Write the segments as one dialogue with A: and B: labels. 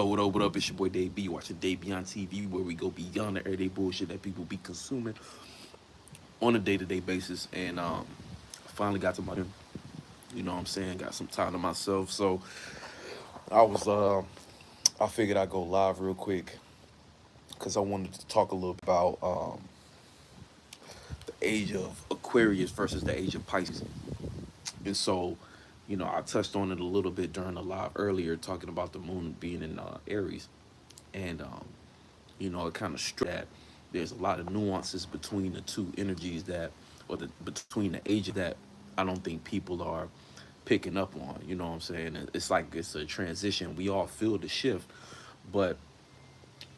A: What up? It's your boy Dave B. Watching Dave B on TV, where we go beyond the everyday bullshit that people be consuming on a day-to-day basis. And I finally got to my gym. You know what I'm saying? Got some time to myself. So I was I figured I'd go live real quick because I wanted to talk a little about the age of Aquarius versus the age of Pisces. And so, I touched on it a little bit during the live earlier, talking about the moon being in Aries. And it kind of struck that there's a lot of nuances between the two energies between the ages that I don't think people are picking up on. You know what I'm saying? It's like it's a transition. We all feel the shift, but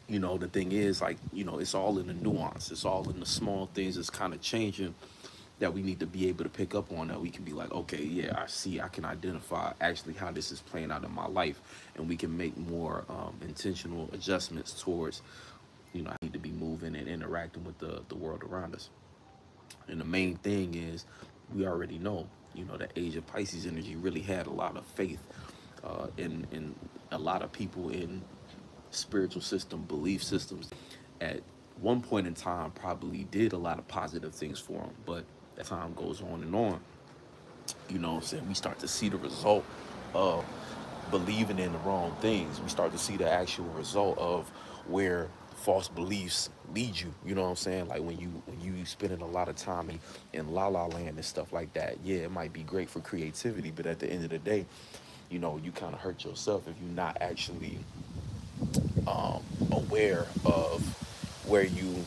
A: the thing is, like, it's all in the nuance. It's all in the small things that's kind of changing that we need to be able to pick up on, that we can be like, okay, yeah, I can identify actually how this is playing out in my life, and we can make more intentional adjustments towards, I need to be moving and interacting with the world around us. And the main thing is, we already know, the age of Pisces energy really had a lot of faith in a lot of people in spiritual system, belief systems. At one point in time, probably did a lot of positive things for them, but as time goes on and on, what I'm saying, we start to see the result of believing in the wrong things. We start to see the actual result of where false beliefs lead you. You know what I'm saying? Like when you spending a lot of time in la la land and stuff like that. Yeah, it might be great for creativity, but at the end of the day, you kind of hurt yourself if you're not actually aware of where you.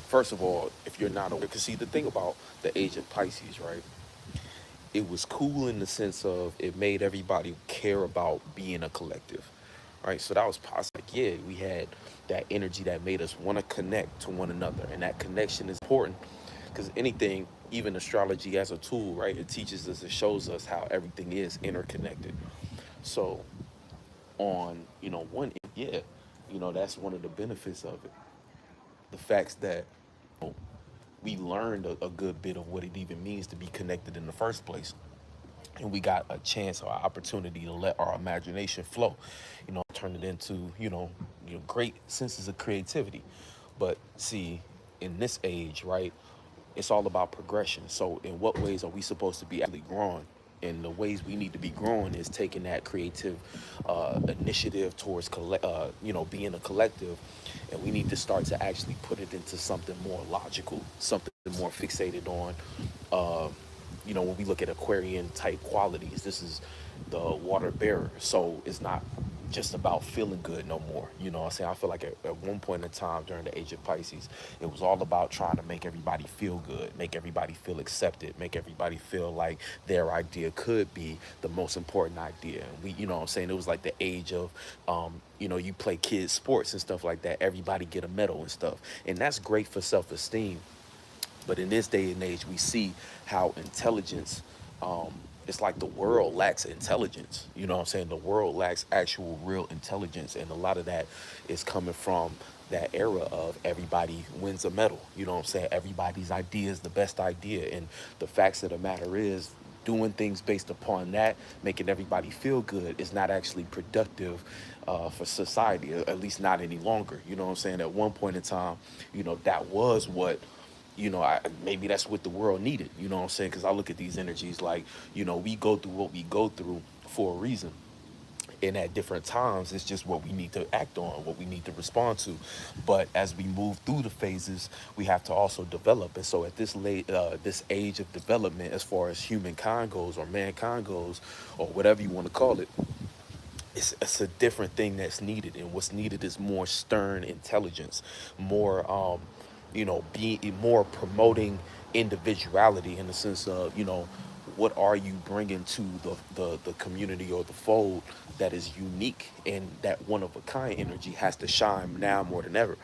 A: First of all, if you're not aware, because see, the thing about the age of Pisces, right? It was cool in the sense of it made everybody care about being a collective, right? So that was positive. Like, yeah, we had that energy that made us want to connect to one another, and that connection is important because anything, even astrology as a tool, right? It teaches us, it shows us how everything is interconnected. So on, one, yeah, that's one of the benefits of it. The facts that we learned a good bit of what it even means to be connected in the first place, and we got a chance or an opportunity to let our imagination flow, turn it into great senses of creativity. But see, in this age, right, it's all about progression. So in what ways are we supposed to be actually growing? And the ways we need to be growing is taking that creative initiative towards being a collective, and we need to start to actually put it into something more logical, something more fixated on when we look at Aquarian type qualities. This is the water bearer. So it's not just about feeling good no more. You know what I'm saying? I feel like at one point in time during the age of Pisces, it was all about trying to make everybody feel good, make everybody feel accepted, make everybody feel like their idea could be the most important idea. And we, what I'm saying? It was like the age of, you play kids sports and stuff like that. Everybody get a medal and stuff. And that's great for self-esteem. But in this day and age, we see how intelligence, it's like the world lacks intelligence. You know what I'm saying? The world lacks actual real intelligence. And a lot of that is coming from that era of everybody wins a medal. You know what I'm saying? Everybody's idea is the best idea. And the facts of the matter is, doing things based upon that, making everybody feel good, is not actually productive for society, at least not any longer. You know what I'm saying? At one point in time, that was what maybe that's what the world needed, you know what I'm saying? Because I look at these energies like, we go through what we go through for a reason. And at different times, it's just what we need to act on, what we need to respond to. But as we move through the phases, we have to also develop. And so at this age of development, as far as humankind goes, or mankind goes, or whatever you want to call it, it's a different thing that's needed. And what's needed is more stern intelligence, more being more promoting individuality, in the sense of, what are you bringing to the community or the fold that is unique, and that one of a kind energy has to shine now more than ever.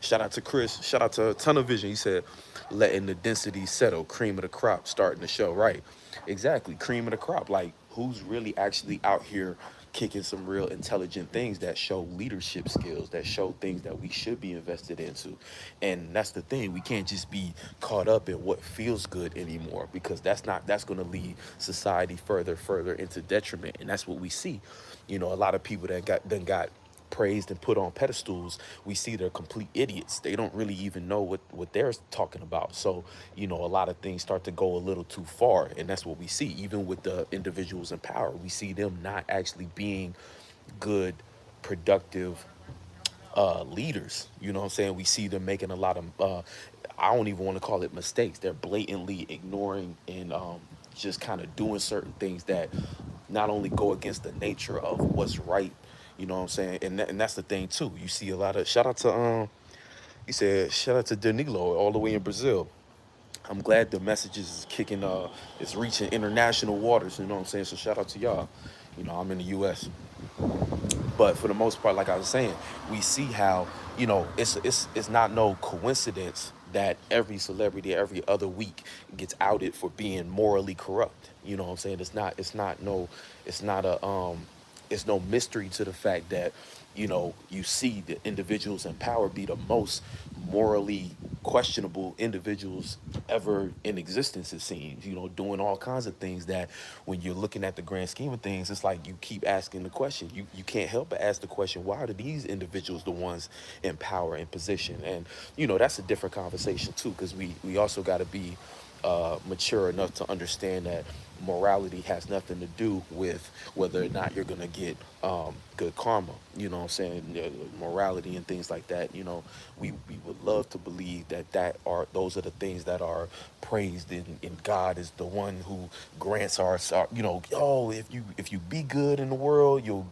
A: Shout out to Chris, shout out to Tunnel Vision. He said, letting the density settle, cream of the crop, starting the show. Right, exactly, cream of the crop. Like, who's really actually out here kicking some real intelligent things that show leadership skills, that show things that we should be invested into? And that's the thing, we can't just be caught up in what feels good anymore, because that's going to lead society further into detriment. And that's what we see. A lot of people that got praised and put on pedestals, we see they're complete idiots. They don't really even know what they're talking about. So, a lot of things start to go a little too far, and that's what we see. Even with the individuals in power, we see them not actually being good, productive leaders. You know what I'm saying? We see them making a lot of, I don't even want to call it mistakes. They're blatantly ignoring and just kind of doing certain things that not only go against the nature of what's right. You know what I'm saying? And that's the thing too. You see a lot of shout out to he said shout out to Danilo all the way in Brazil. I'm glad the messages is kicking it's reaching international waters, you know what I'm saying? So shout out to y'all. I'm in the US. But for the most part, like I was saying, we see how it's not no coincidence that every celebrity every other week gets outed for being morally corrupt. You know what I'm saying? It's not a it's no mystery to the fact that you see the individuals in power be the most morally questionable individuals ever in existence, it seems, doing all kinds of things that when you're looking at the grand scheme of things, it's like you keep asking the question. You can't help but ask the question, why are these individuals the ones in power and position? And that's a different conversation too, because we also got to be mature enough to understand that morality has nothing to do with whether or not you're gonna get good karma. You know what I'm saying? Morality and things like that. We would love to believe those are the things that are praised, and God is the one who grants our oh, if you be good in the world, you'll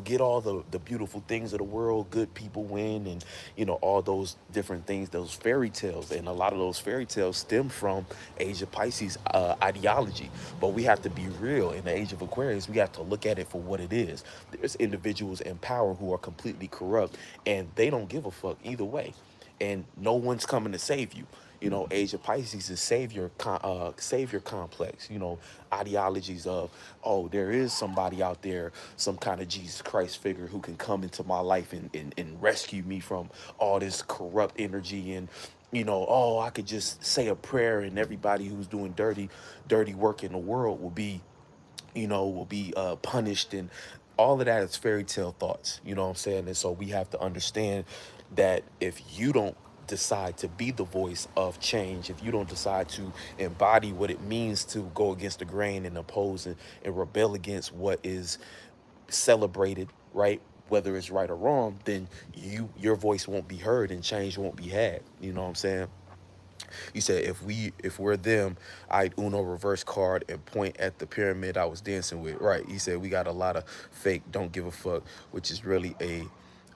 A: get all the beautiful things of the world. Good people win, and all those different things, those fairy tales. And a lot of those fairy tales stem from age of Pisces ideology. But we have to be real. In the age of Aquarius, we have to look at it for what it is. There's individuals in power who are completely corrupt, and they don't give a fuck either way, and no one's coming to save you. Age of Pisces is savior complex. Ideologies of, oh, there is somebody out there, some kind of Jesus Christ figure who can come into my life and rescue me from all this corrupt energy. And oh, I could just say a prayer and everybody who's doing dirty work in the world will be punished. And all of that is fairy tale thoughts. You know what I'm saying? And so we have to understand that if you don't decide to be the voice of change, if you don't decide to embody what it means to go against the grain and oppose and rebel against what is celebrated, right? Whether it's right or wrong, then your voice won't be heard and change won't be had. You know what I'm saying? You said if we're them, I'd Uno reverse card and point at the pyramid I was dancing with. Right. He said we got a lot of fake don't give a fuck, which is really a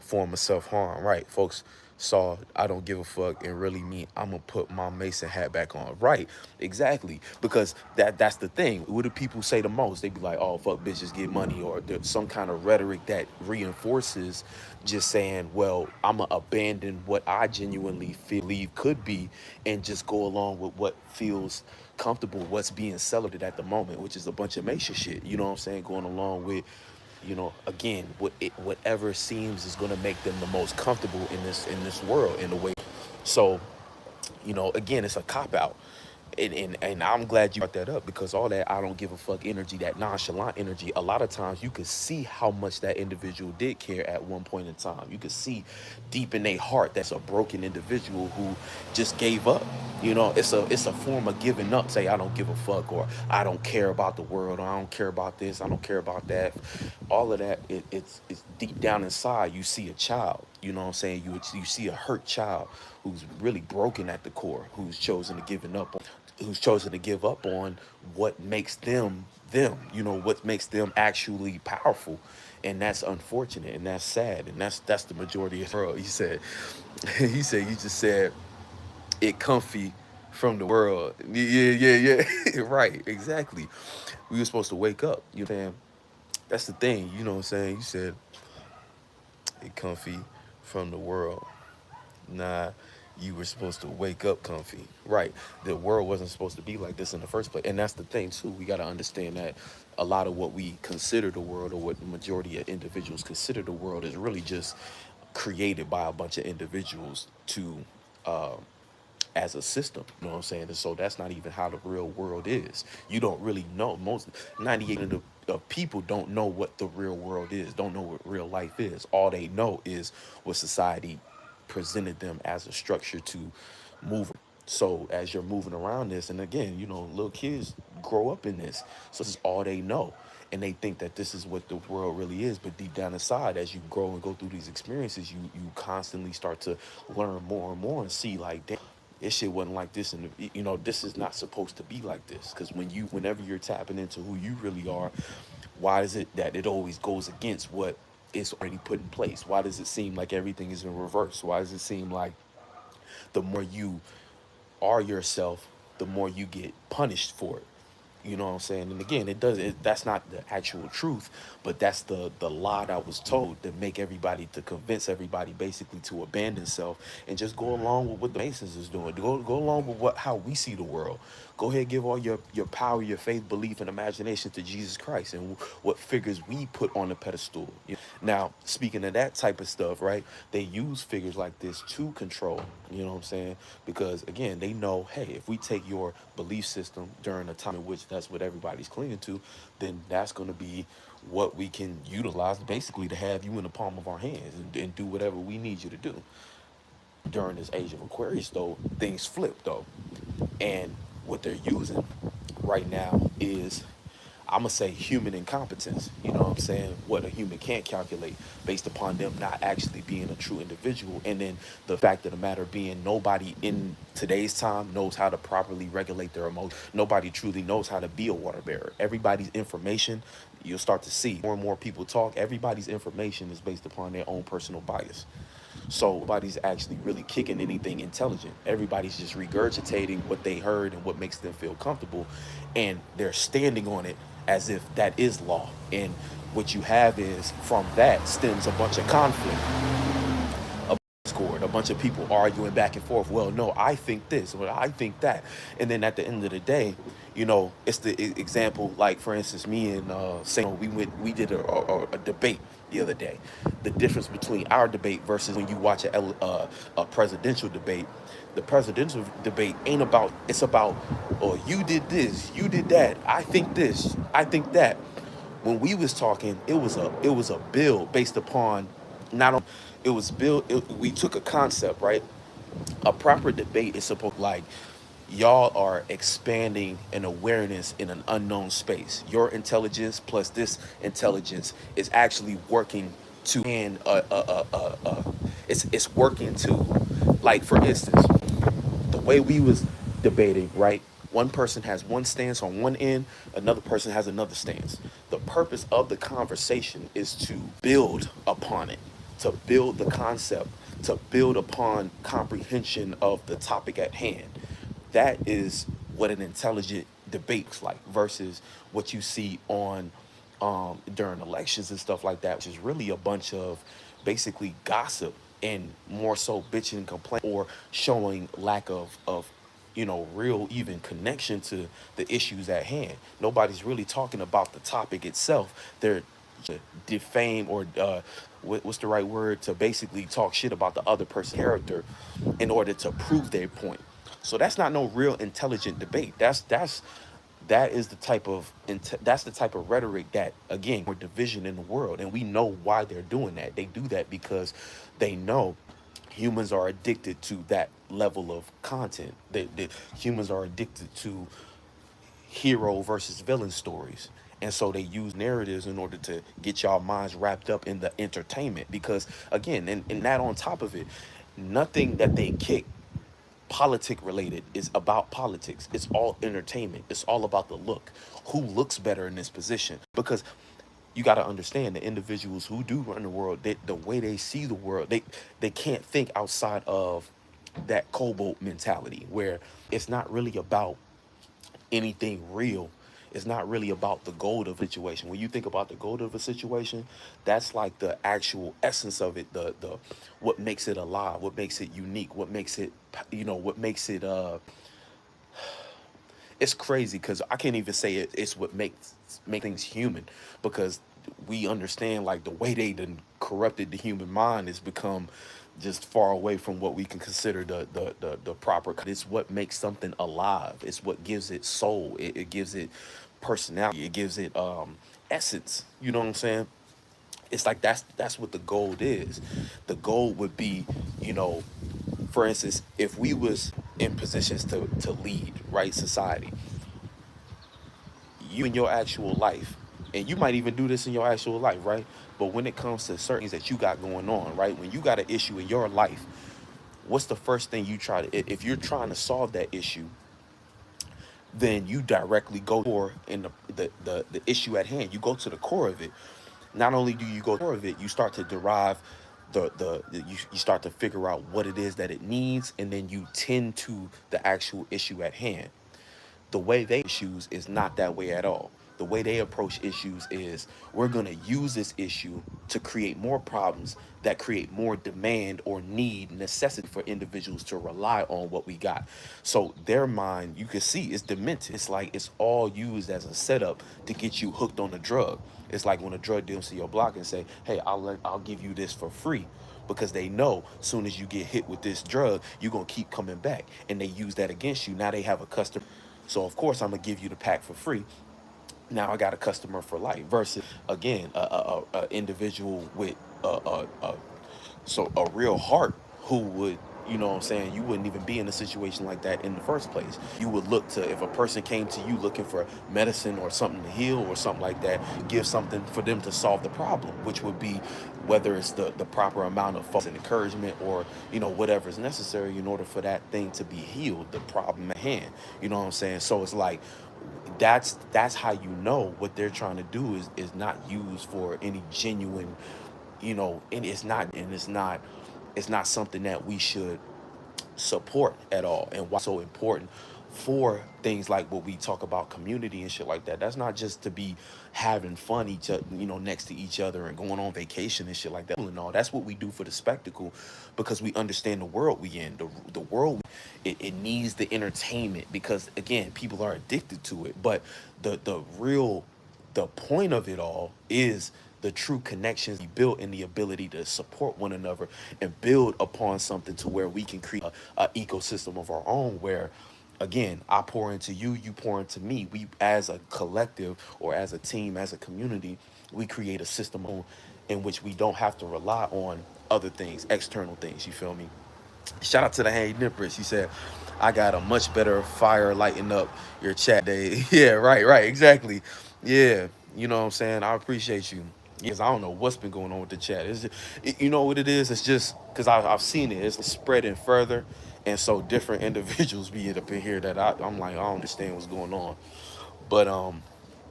A: form of self-harm. Right. Folks saw I don't give a fuck and really mean I'm gonna put my Mason hat back on. Right. Exactly. Because that's the thing. What do people say the most? They be like, oh, fuck bitches, get money, or there's some kind of rhetoric that reinforces just saying, well, I'm gonna abandon what I genuinely believe could be and just go along with what feels comfortable, what's being celebrated at the moment, which is a bunch of Mason shit. You know what I'm saying? Going along with, again, whatever seems is gonna make them the most comfortable in this world in a way. So, again, it's a cop out. And I'm glad you brought that up, because all that I don't give a fuck energy, that nonchalant energy, a lot of times you could see how much that individual did care at one point in time. You could see deep in their heart that's a broken individual who just gave up. It's a form of giving up. Say I don't give a fuck, or I don't care about the world, or I don't care about this, I don't care about that. All of that, it's deep down inside. You see a child. You know what I'm saying? You see a hurt child who's really broken at the core, who's chosen to give up on what makes them them, what makes them actually powerful. And that's unfortunate, and that's sad, and that's the majority of the world. He said you just said it comfy from the world. Yeah. Right, exactly. We were supposed to wake up, what I'm saying? That's the thing, you know what I'm saying? You said it comfy from the world. Nah, you were supposed to wake up comfy. Right. The world wasn't supposed to be like this in the first place. And that's the thing, too. We got to understand that a lot of what we consider the world, or what the majority of individuals consider the world, is really just created by a bunch of individuals to, as a system. You know what I'm saying? And so that's not even how the real world is. You don't really know. Most 98% of the of people don't know what the real world is, don't know what real life is. All they know is what society presented them as a structure to move. So as you're moving around this, and again, you know, little kids grow up in this, so this is all they know, and they think that this is what the world really is. But deep down inside, as you grow and go through these experiences, you constantly start to learn more and more and see like, damn, this shit wasn't like this, and you know, this is not supposed to be like this. Because whenever you're tapping into who you really are, why is it that it always goes against what is already put in place? Why does it seem like everything is in reverse? Why does it seem like the more you are yourself, the more you get punished for it? You know what I'm saying? And again, that's not the actual truth, but that's the lie that was told to make everybody, to convince everybody basically to abandon self and just go along with what the Masons is doing. Go along with how we see the world. Go ahead, give all your power, your faith, belief, and imagination to Jesus Christ and what figures we put on the pedestal. Now, speaking of that type of stuff, right? They use figures like this to control. You know what I'm saying? Because again, they know, hey, if we take your belief system during a time in which that's what everybody's clinging to, then that's going to be what we can utilize basically to have you in the palm of our hands and do whatever we need you to do. During this age of Aquarius, though, things flip, though. And what they're using right now is, I'm gonna say, human incompetence. You know what I'm saying? What a human can't calculate based upon them not actually being a true individual. And then the fact of the matter being, nobody in today's time knows how to properly regulate their emotions. Nobody truly knows how to be a water bearer. Everybody's information, you'll start to see more and more people talk, everybody's information is based upon their own personal bias. So nobody's actually really kicking anything intelligent. Everybody's just regurgitating what they heard and what makes them feel comfortable, and they're standing on it as if that is law. And what you have is, from that stems a bunch of conflict, discord, a bunch of people arguing back and forth. Well, no, I think this, well, I think that. And then at the end of the day, you know, it's the example, like for instance, me and Saint, we did a debate the other day. The difference between our debate versus when you watch a presidential debate. The presidential debate ain't about, it's about, oh, you did this, you did that, I think this, I think that. When we was talking, it was a bill based upon, not on, it was built, we took a concept, right? A proper debate is supposed, like, y'all are expanding an awareness in an unknown space. Your intelligence plus this intelligence is actually working to, and it's working to, like for instance, the way we was debating, right? One person has one stance on one end, another person has another stance. The purpose of the conversation is to build upon it, to build the concept, to build upon comprehension of the topic at hand. That is what an intelligent debate looks like versus what you see on during elections and stuff like that, which is really a bunch of basically gossip and more so bitching and complaining, or showing lack of you know, real even connection to the issues at hand. Nobody's really talking about the topic itself. They're to defame or what's the right word, to basically talk shit about the other person's character in order to prove their point. So that's not no real intelligent debate. That is the type of that's the type of rhetoric that, again, we're division in the world, and we know why they're doing that. They do that because they know humans are addicted to that level of content. Humans are addicted to hero versus villain stories. And so they use narratives in order to get y'all minds wrapped up in the entertainment. Because again, and that on top of it, nothing that they kick politic related is about politics. It's all entertainment. It's all about the look. Who looks better in this position? Because you got to understand, the individuals who do run the world, the way they see the world, they can't think outside of that cobalt mentality, where it's not really about anything real. It's not really about the gold of a situation. When you think about the gold of a situation, that's like the actual essence of it, the what makes it alive, what makes it unique, what makes it, you know, what makes it it's crazy because I can't even say it's what make things human, because we understand, like, the way they done corrupted the human mind has become just far away from what we can consider the proper. It's what makes something alive. It's what gives it soul. It gives it personality. It gives it essence. You know what I'm saying? It's like that's what the goal is. The goal would be, you know, for instance, if we was in positions to lead, right, society, you in your actual life, and you might even do this in your actual life, right? But when it comes to certain things that you got going on, right, when you got an issue in your life, what's the first thing you try to, if you're trying to solve that issue, then you directly go for in the issue at hand. You go to the core of it. Not only do you go to the core of it, you start to derive you start to figure out what it is that it needs, and then you tend to the actual issue at hand. The way they issues is not that way at all. The way they approach issues is, we're going to use this issue to create more problems that create more demand or need, necessity for individuals to rely on what we got. So their mind, you can see, is demented. It's like it's all used as a setup to get you hooked on the drug. It's like when a drug dealer see your block and say, hey, I'll give you this for free, because they know soon as you get hit with this drug, you're going to keep coming back, and they use that against you. Now they have a customer, so of course I'm gonna give you the pack for free. Now I got a customer for life. Versus again, a individual with a real heart, who would, you know what I'm saying, you wouldn't even be in a situation like that in the first place. You would look to, if a person came to you looking for medicine or something to heal or something like that, give something for them to solve the problem, which would be whether it's the proper amount of focus and encouragement, or, you know, whatever is necessary in order for that thing to be healed, the problem at hand. You know what I'm saying? So it's like, that's how you know what they're trying to do is not used for any genuine, you know, and it's not something that we should support at all. And why so important for things like what we talk about, community and shit like that. That's not just to be having fun each other, you know, next to each other and going on vacation and shit like that and all. That's what we do for the spectacle, because we understand the world we in. The world, it needs the entertainment, because again, people are addicted to it. But the point of it all is the true connections we built, and the ability to support one another and build upon something to where we can create a ecosystem of our own, where again, I pour into you, you pour into me. We, as a collective, or as a team, as a community, we create a system in which we don't have to rely on other things, external things. You feel me? Shout out to the Hey Nippers. He said, I got a much better fire lighting up your chat day. Yeah, right, exactly. Yeah, you know what I'm saying? I appreciate you. Yes, I don't know what's been going on with the chat. You know what it is? It's just because I've seen it. It's spreading further. And so different individuals be up in here that I'm like, I don't understand what's going on. But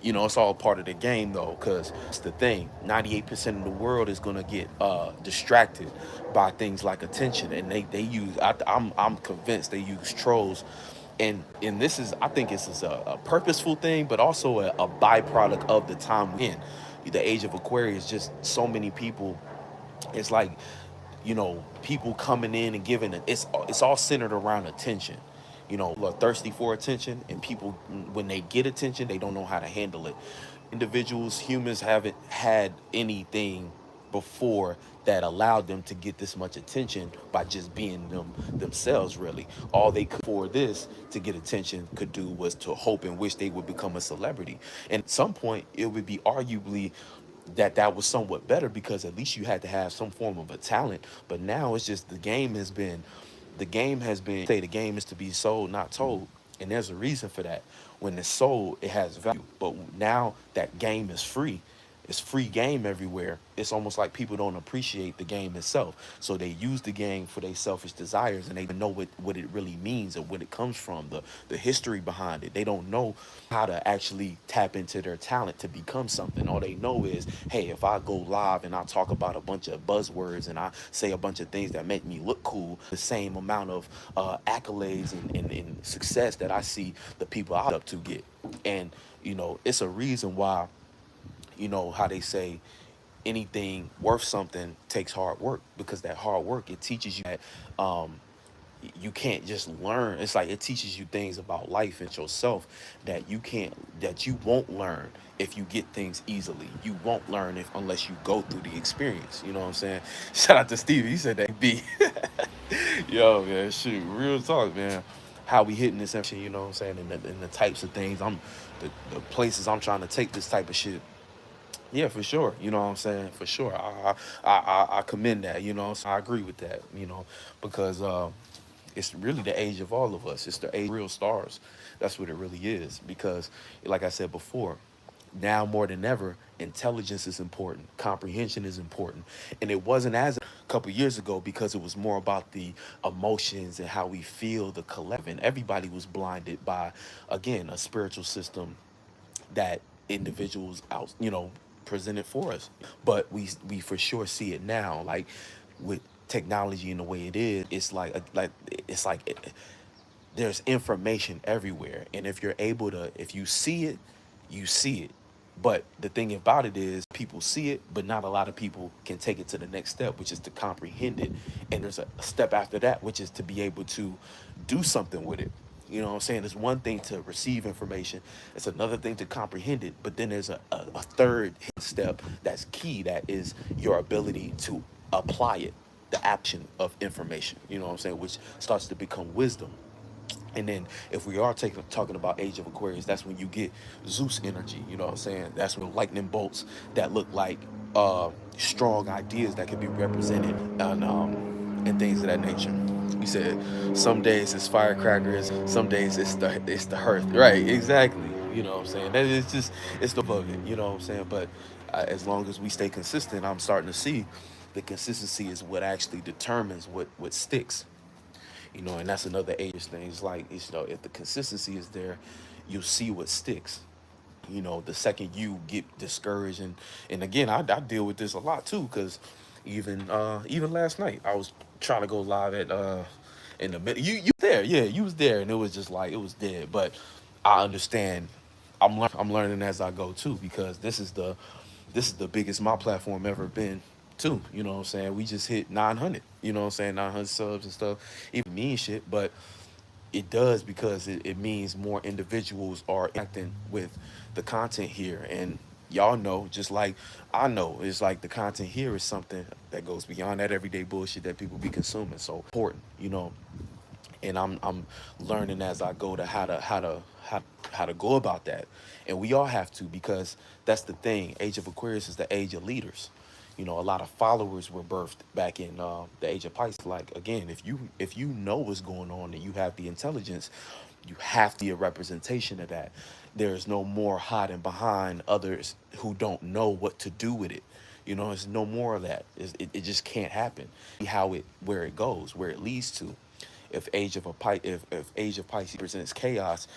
A: you know, it's all part of the game though, because it's the thing. 98% of the world is gonna get distracted by things like attention, and they use. I'm convinced they use trolls, and this is, I think this is a purposeful thing, but also a byproduct of the time we're in. The age of Aquarius, just so many people. It's like, you know, people coming in and giving it. It's all centered around attention. You know, are thirsty for attention, and people, when they get attention, they don't know how to handle it. Individuals, humans haven't had anything before that allowed them to get this much attention by just being themselves. Really, all they could for this to get attention could do was to hope and wish they would become a celebrity. And at some point, it would be arguably that was somewhat better, because at least you had to have some form of a talent. But now it's just the game has been say the game is to be sold, not told. And there's a reason for that. When it's sold, it has value. But now that game is free, it's free game everywhere. It's almost like people don't appreciate the game itself. So they use the game for their selfish desires, and they don't know what it really means and what it comes from, the history behind it. They don't know how to actually tap into their talent to become something. All they know is, hey, if I go live and I talk about a bunch of buzzwords and I say a bunch of things that make me look cool, the same amount of accolades and success that I see the people I up to get. And, you know, it's a reason why, you know, how they say anything worth something takes hard work, because that hard work, it teaches you that you can't just learn. It's like it teaches you things about life and yourself that you won't learn if you get things easily. You won't learn if unless you go through the experience. You know what I'm saying? Shout out to Stevie. He said that B. Yo, man, shoot, real talk, man. How we hitting this information, you know what I'm saying, and the types of things the places I'm trying to take this type of shit. Yeah, for sure. You know what I'm saying? For sure. I commend that. You know, so I agree with that. You know, because it's really the age of all of us. It's the age of real stars. That's what it really is. Because, like I said before, now more than ever, intelligence is important, comprehension is important, and it wasn't as a couple years ago because it was more about the emotions and how we feel, the collective, and everybody was blinded by, again, a spiritual system that individuals out, presented for us. But we for sure see it now, like with technology and the way it is. It's like there's information everywhere, and if you're able to, if you see it, you see it. But the thing about it is people see it, but not a lot of people can take it to the next step, which is to comprehend it. And there's a step after that, which is to be able to do something with it. You know what I'm saying? It's one thing to receive information, it's another thing to comprehend it, but then there's a third step that's key, that is your ability to apply it, the action of information, you know what I'm saying, which starts to become wisdom. And then if we are talking about Age of Aquarius, that's when you get Zeus energy, you know what I'm saying? That's when lightning bolts that look like strong ideas that can be represented and things of that nature. You said some days it's firecrackers, some days it's the hearth. Right, exactly. You know what I'm saying? That is just it's the of it, you know what I'm saying? But as long as we stay consistent, I'm starting to see the consistency is what actually determines what sticks. And that's another age thing. It's like, if the consistency is there, you'll see what sticks. The second you get discouraged, and again, I deal with this a lot too, because even last night I was trying to go live at in the middle. You there? Yeah, you was there, and it was just like it was dead. But I understand. I'm learning as I go too, because this is the biggest my platform ever been too. You know what I'm saying? We just hit 900. You know what I'm saying? 900 subs and stuff. Even mean shit, but it does because it means more individuals are acting with the content here. And y'all know, just like I know, it's like the content here is something that goes beyond that everyday bullshit that people be consuming. So important. And I'm learning as I go to how to go about that. And we all have to, because that's the thing. Age of Aquarius is the age of leaders. A lot of followers were birthed back in the age of Pisces. Like, again, if you know what's going on and you have the intelligence, you have to be a representation of that. There's no more hiding behind others who don't know what to do with it. There's no more of that. It just can't happen. How it where it goes, where it leads to. If Age of Pisces presents chaos,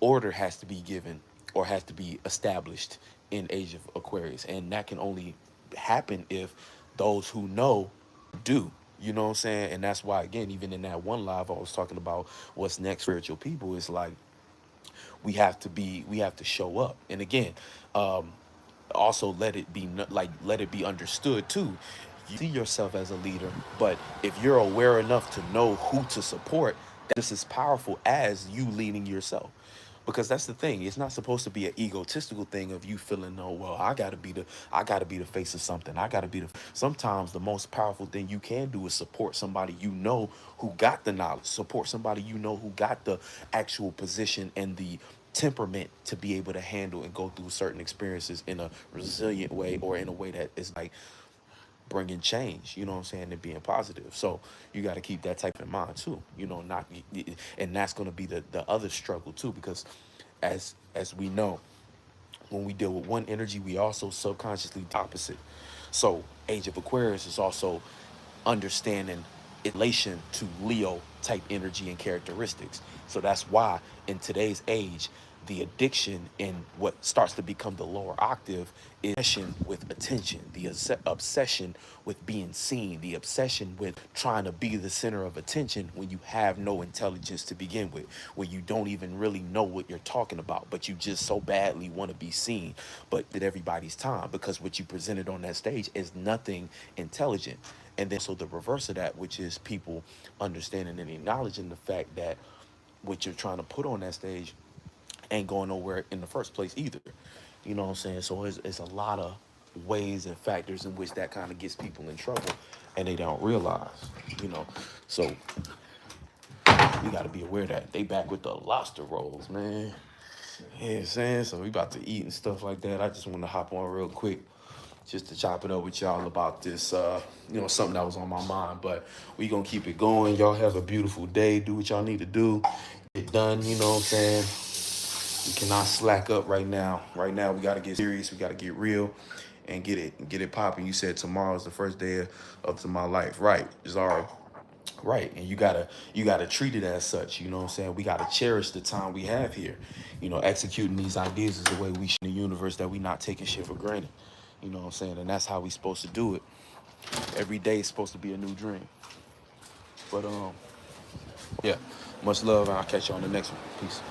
A: order has to be given or has to be established in Age of Aquarius, and that can only happen if those who know do. You know what I'm saying? And that's why, again, even in that one live I was talking about what's next spiritual people, is like we have to show up. And again, um also let it be understood too. You see yourself as a leader, but if you're aware enough to know who to support, that's as powerful as you leading yourself. Because that's the thing. It's not supposed to be an egotistical thing of you feeling, oh well, I gotta be the face of something. I gotta be the Sometimes the most powerful thing you can do is support somebody who got the knowledge, support somebody who got the actual position and the temperament to be able to handle and go through certain experiences in a resilient way, or in a way that is like bringing change, you know what I'm saying, and being positive. So you got to keep that type in mind too, not, and that's going to be the other struggle too, because as we know, when we deal with one energy, we also subconsciously opposite. So Age of Aquarius is also understanding relation to Leo type energy and characteristics. So that's why in today's age, the addiction in what starts to become the lower octave is obsession with attention, the obsession with being seen, the obsession with trying to be the center of attention when you have no intelligence to begin with, where you don't even really know what you're talking about, but you just so badly want to be seen, but at everybody's time, because what you presented on that stage is nothing intelligent. And then so the reverse of that, which is people understanding and acknowledging the fact that what you're trying to put on that stage ain't going nowhere in the first place either. You know what I'm saying? So it's a lot of ways and factors in which that kind of gets people in trouble, and they don't realize, you know. So you got to be aware that they back with the lobster rolls, man. Yeah, saying so we about to eat and stuff like that. I just want to hop on real quick just to chop it up with y'all about this, something that was on my mind. But we gonna keep it going. Y'all have a beautiful day. Do what y'all need to do. Get done. You know what I'm saying? We cannot slack up right now. Right now, we gotta get serious. We gotta get real, and get it popping. You said tomorrow's the first day of my life, right? Zara. Right, and you gotta treat it as such. You know what I'm saying? We gotta cherish the time we have here. Executing these ideas is the way we show the universe that we not taking shit for granted. You know what I'm saying? And that's how we supposed to do it. Every day is supposed to be a new dream. But yeah, much love, and I'll catch you on the next one. Peace.